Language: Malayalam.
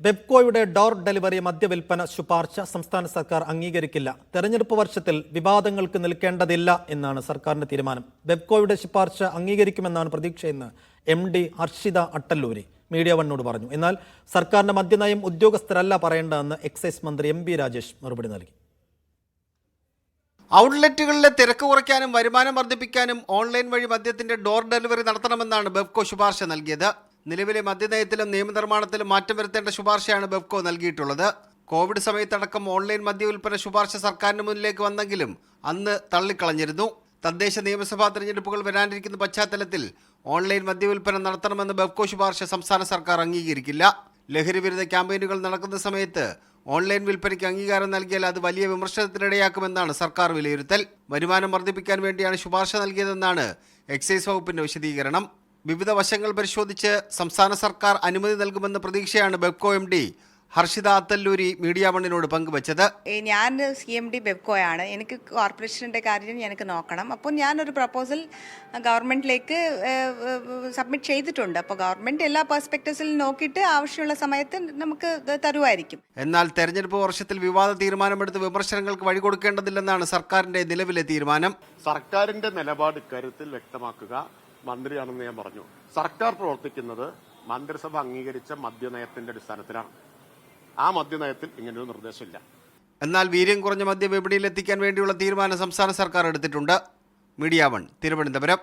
ബെപ്കോയുടെ ഡോർ ഡെലിവറി മദ്യവിൽപ്പന ശുപാർശ സംസ്ഥാന സർക്കാർ അംഗീകരിക്കില്ല. തെരഞ്ഞെടുപ്പ് വർഷത്തിൽ വിവാദങ്ങൾക്ക് നിൽക്കേണ്ടതില്ല എന്നാണ് സർക്കാരിന്റെ തീരുമാനം. ബെപ്കോയുടെ ശുപാർശ അംഗീകരിക്കുമെന്നാണ് പ്രതീക്ഷയെന്ന് MD ഹർഷിത അട്ടല്ലൂരി മീഡിയ വണ്ണോട് പറഞ്ഞു. എന്നാൽ സർക്കാരിന്റെ മദ്യനയം ഉദ്യോഗസ്ഥരല്ല പറയേണ്ടതെന്ന് എക്സൈസ് മന്ത്രി MB രാജേഷ് മറുപടി നൽകി. ഔട്ട്ലെറ്റുകളിലെ തിരക്ക് കുറയ്ക്കാനും വരുമാനം വർദ്ധിപ്പിക്കാനും ഓൺലൈൻ വഴി മദ്യത്തിന്റെ ഡോർ ഡെലിവറി നടത്തണമെന്നാണ് ബെപ്കോ ശുപാർശ നൽകിയത്. നിലവിലെ മദ്യനയത്തിലും നിയമനിർമ്മാണത്തിലും മാറ്റം വരുത്തേണ്ട ശുപാർശയാണ് ബെപ്കോ നൽകിയിട്ടുള്ളത്. കോവിഡ് സമയത്തടക്കം ഓൺലൈൻ മദ്യവിൽപ്പന ശുപാർശ സർക്കാരിന് മുന്നിലേക്ക് വന്നെങ്കിലും അന്ന് തള്ളിക്കളഞ്ഞിരുന്നു. തദ്ദേശ നിയമസഭാ തെരഞ്ഞെടുപ്പുകൾ വരാനിരിക്കുന്ന പശ്ചാത്തലത്തിൽ ഓൺലൈൻ മദ്യവിൽപ്പന നടത്തണമെന്ന് ബെപ്കോ ശുപാർശ സംസ്ഥാന സർക്കാർ അംഗീകരിക്കില്ല. ലഹരി വിരുദ്ധ ക്യാമ്പയിനുകൾ നടക്കുന്ന സമയത്ത് ഓൺലൈൻ വിൽപ്പനയ്ക്ക് അംഗീകാരം നൽകിയാൽ അത് വലിയ വിമർശനത്തിനിടയാക്കുമെന്നാണ് സർക്കാർ വിലയിരുത്തൽ. വരുമാനം വർദ്ധിപ്പിക്കാൻ വേണ്ടിയാണ് ശുപാർശ നൽകിയതെന്നാണ് എക്സൈസ് വകുപ്പിന്റെ വിശദീകരണം. വിവിധ വശങ്ങൾ പരിശോധിച്ച് സംസ്ഥാന സർക്കാർ അനുമതി നൽകുമെന്ന പ്രതീക്ഷയാണ് ബെപ്കോ MD ഹർഷിത അത്തല്ലൂരി മീഡിയ വണ്ണിനോട് പങ്കുവച്ചത്. ഞാൻ CMD ബെപ്കോയാണ്. എനിക്ക് കോർപ്പറേഷൻ്റെ കാര്യം എനിക്ക് നോക്കണം. അപ്പോൾ ഞാനൊരു പ്രപ്പോസൽ ഗവൺമെൻറ്റിലേക്ക് സബ്മിറ്റ് ചെയ്തിട്ടുണ്ട്. അപ്പോൾ ഗവൺമെൻറ് എല്ലാ പെർസ്പെക്ടീവ്സിൽ നോക്കിയിട്ട് ആവശ്യമുള്ള സമയത്ത് നമുക്ക് തരുമായിരിക്കും. എന്നാൽ തെരഞ്ഞെടുപ്പ് വർഷത്തിൽ വിവാദ തീരുമാനമെടുത്ത് വിമർശനങ്ങൾക്ക് വഴി കൊടുക്കേണ്ടതില്ലെന്നാണ് സർക്കാരിന്റെ നിലവിലെ തീരുമാനം. സർക്കാരിന്റെ നിലപാട് ഇക്കാര്യത്തിൽ വ്യക്തമാക്കുക മന്ത്രിയാണെന്ന് ഞാൻ പറഞ്ഞു. സർക്കാർ പ്രവർത്തിക്കുന്നത് മന്ത്രിസഭ അംഗീകരിച്ച മദ്യനയത്തിന്റെ അടിസ്ഥാനത്തിലാണ്. ആ മദ്യനയത്തിൽ ഇങ്ങനെയൊരു നിർദ്ദേശമില്ല. എന്നാൽ വീര്യം കുറഞ്ഞ മദ്യം വിപണിയിൽ എത്തിക്കാൻ വേണ്ടിയുള്ള തീരുമാനം സംസ്ഥാന സർക്കാർ എടുത്തിട്ടുണ്ട്. Media one, Thiruvananthapuram.